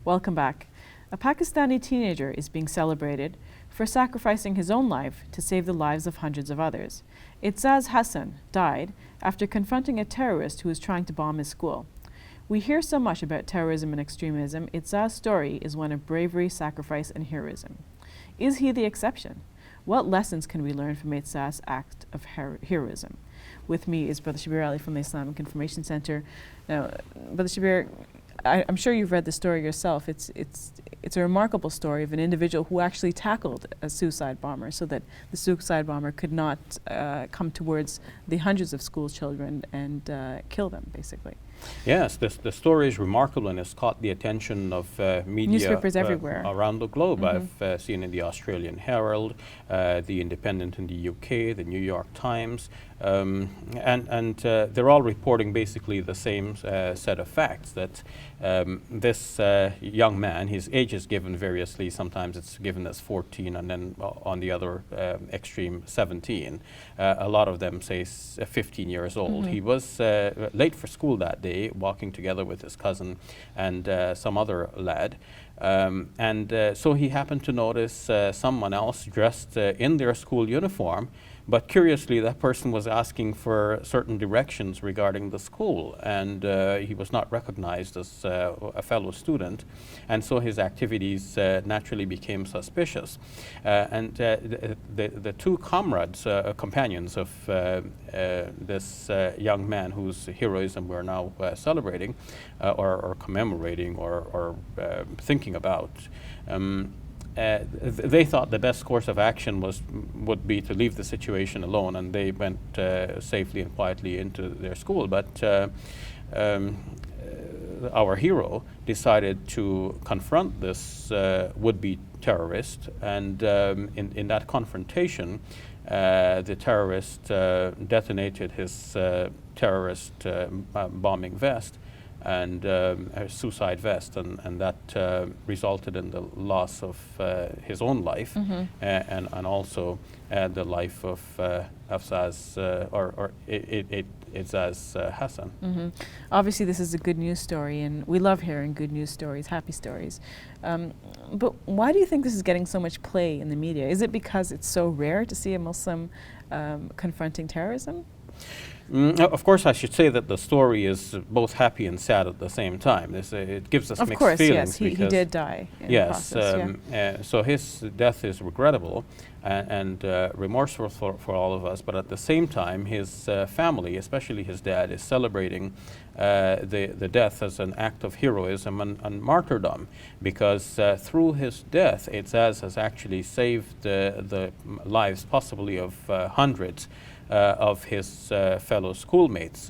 Welcome back. A Pakistani teenager is being celebrated for sacrificing his own life to save the lives of hundreds of others. Aitzaz Hassan died after confronting a terrorist who was trying to bomb his school. We hear so much about terrorism and extremism. Aitzaz's story is one of bravery, sacrifice, and heroism. Is he the exception? What lessons can we learn from Aitzaz's act of heroism? With me is Brother Shabir Ali from the Islamic Information Center. Now, Brother Shabir, I'm sure you've read the story yourself. It's a remarkable story of an individual who actually tackled a suicide bomber so that the suicide bomber could not come towards the hundreds of school children and kill them, basically. Yes, the story is remarkable and has caught the attention of media newspapers everywhere around the globe. I've seen in the Australian Herald, the Independent in the UK, the New York Times, and they're all reporting basically the same set of facts, that this young man, his age is given variously. Sometimes it's given as 14 and then on the other extreme 17. A lot of them say 15 years old. He was late for school that day, walking together with his cousin and some other lad. So he happened to notice someone else dressed in their school uniform, but curiously that person was asking for certain directions regarding the school, and he was not recognized as a fellow student, and so his activities naturally became suspicious. The two comrades, companions of this young man whose heroism we're now celebrating or commemorating or thinking about, they thought the best course of action would be to leave the situation alone, and they went safely and quietly into their school. But our hero decided to confront this would-be terrorist, and in that confrontation, the terrorist detonated his terrorist bombing vest and a suicide vest, and that resulted in the loss of his own life, and also the life of Aitzaz Aitzaz Hassan. Obviously, this is a good news story, and we love hearing good news stories, happy stories. But why do you think this is getting so much play in the media? Is it because it's so rare to see a Muslim confronting terrorism? Of course, I should say that the story is both happy and sad at the same time. It gives us mixed feelings. Yes, he did die in the process, so his death is regrettable and remorseful for all of us, but at the same time, his family, especially his dad, is celebrating the death as an act of heroism and martyrdom, because through his death, Aitzaz has actually saved the lives possibly of hundreds of his fellow schoolmates.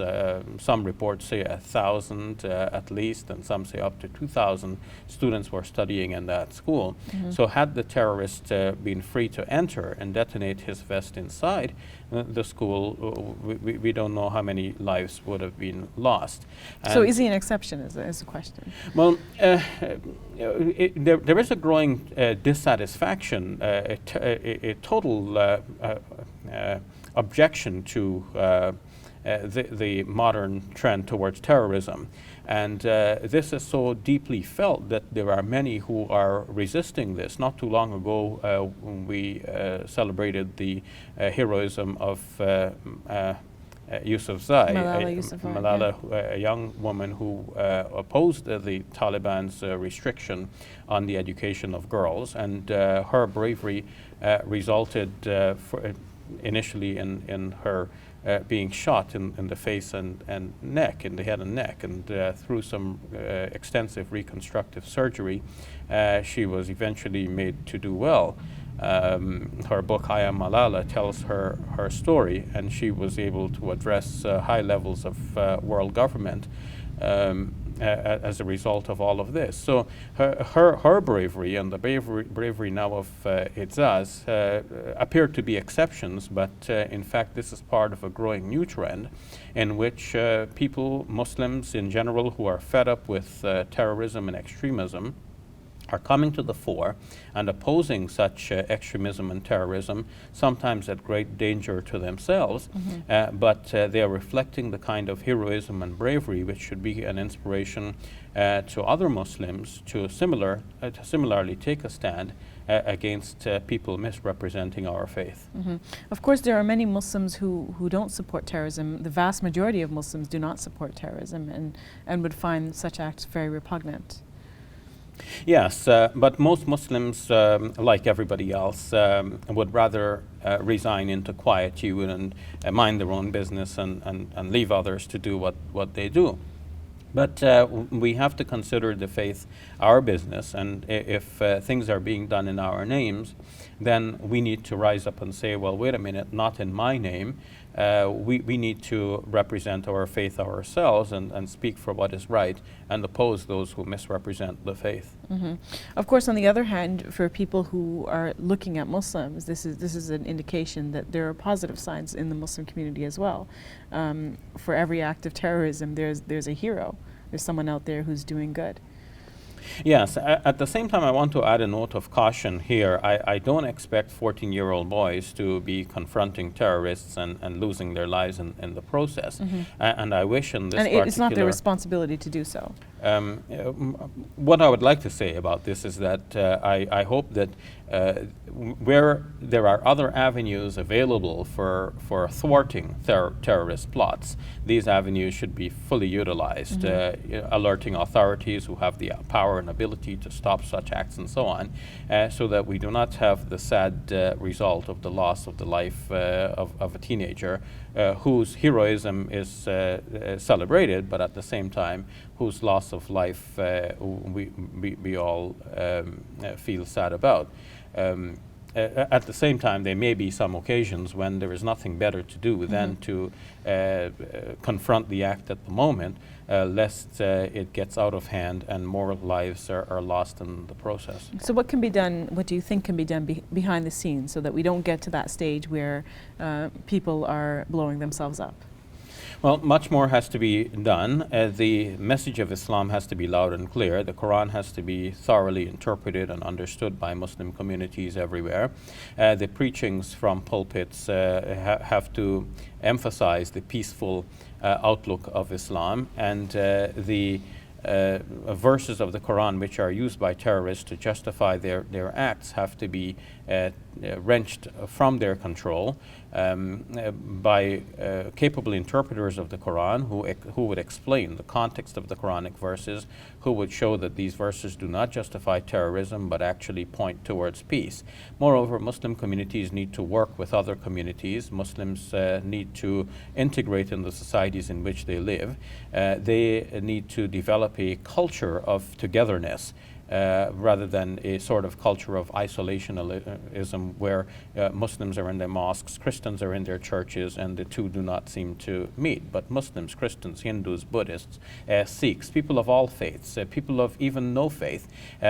Some reports say 1,000 at least, and some say up to 2,000 students were studying in that school. So had the terrorist been free to enter and detonate his vest inside the school, we don't know how many lives would have been lost. So is he an exception, is the question? Well, there is a growing dissatisfaction, a total objection to the modern trend towards terrorism. And this is so deeply felt that there are many who are resisting this. Not too long ago, we celebrated the heroism of Yousafzai, Malala, a young woman who opposed the Taliban's restriction on the education of girls, and her bravery resulted initially in her being shot in the face and neck, in the head and neck, and through some extensive reconstructive surgery, she was eventually made to do well. Her book, I Am Malala, tells her story, and she was able to address high levels of world government as a result of all of this. So her bravery and the bravery now of Aitzaz appear to be exceptions, but in fact this is part of a growing new trend in which people, Muslims in general, who are fed up with terrorism and extremism, are coming to the fore and opposing such extremism and terrorism, sometimes at great danger to themselves, but they are reflecting the kind of heroism and bravery which should be an inspiration to other Muslims to similarly take a stand against people misrepresenting our faith. Of course, there are many Muslims who don't support terrorism. The vast majority of Muslims do not support terrorism and would find such acts very repugnant. Yes, but most Muslims, like everybody else, would rather resign into quietude and mind their own business and leave others to do what they do. But we have to consider the faith our business, and if things are being done in our names, then we need to rise up and say, well, wait a minute, not in my name. We need to represent our faith ourselves and speak for what is right and oppose those who misrepresent the faith. Of course, on the other hand, for people who are looking at Muslims, this is an indication that there are positive signs in the Muslim community as well. For every act of terrorism, there's a hero. There's someone out there who's doing good. Yes, at the same time I want to add a note of caution here. I don't expect 14-year-old boys to be confronting terrorists and losing their lives in the process. And I wish in this particular... And it's not their responsibility to do so. What I would like to say about this is that I hope that where there are other avenues available for thwarting terrorist plots, these avenues should be fully utilized, alerting authorities who have the power and ability to stop such acts and so on, so that we do not have the sad result of the loss of the life of a teenager whose heroism is celebrated, but at the same time whose loss of life we all feel sad about. At the same time, there may be some occasions when there is nothing better to do than to confront the act at the moment, lest it gets out of hand and more lives are lost in the process. So what can be done, what do you think can be done behind the scenes so that we don't get to that stage where people are blowing themselves up? Well, much more has to be done. The message of Islam has to be loud and clear. The Quran has to be thoroughly interpreted and understood by Muslim communities everywhere. The preachings from pulpits have to emphasize the peaceful outlook of Islam, and the verses of the Quran which are used by terrorists to justify their acts have to be wrenched from their control by capable interpreters of the Quran who would explain the context of the Quranic verses, who would show that these verses do not justify terrorism but actually point towards peace. Moreover, Muslim communities need to work with other communities. Muslims need to integrate in the societies in which they live. They need to develop a culture of togetherness, rather than a sort of culture of isolationism where Muslims are in their mosques, Christians are in their churches, and the two do not seem to meet. But Muslims, Christians, Hindus, Buddhists, Sikhs, people of all faiths, people of even no faith,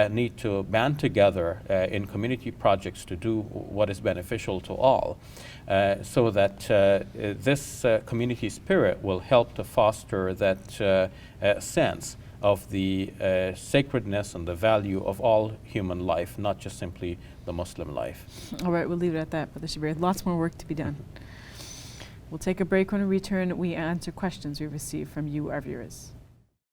need to band together in community projects to do what is beneficial to all, so that this community spirit will help to foster that sense of the sacredness and the value of all human life, not just simply the Muslim life. All right, we'll leave it at that, Brother Shabir. Lots more work to be done. We'll take a break. When we return, we answer questions we receive from you, our viewers.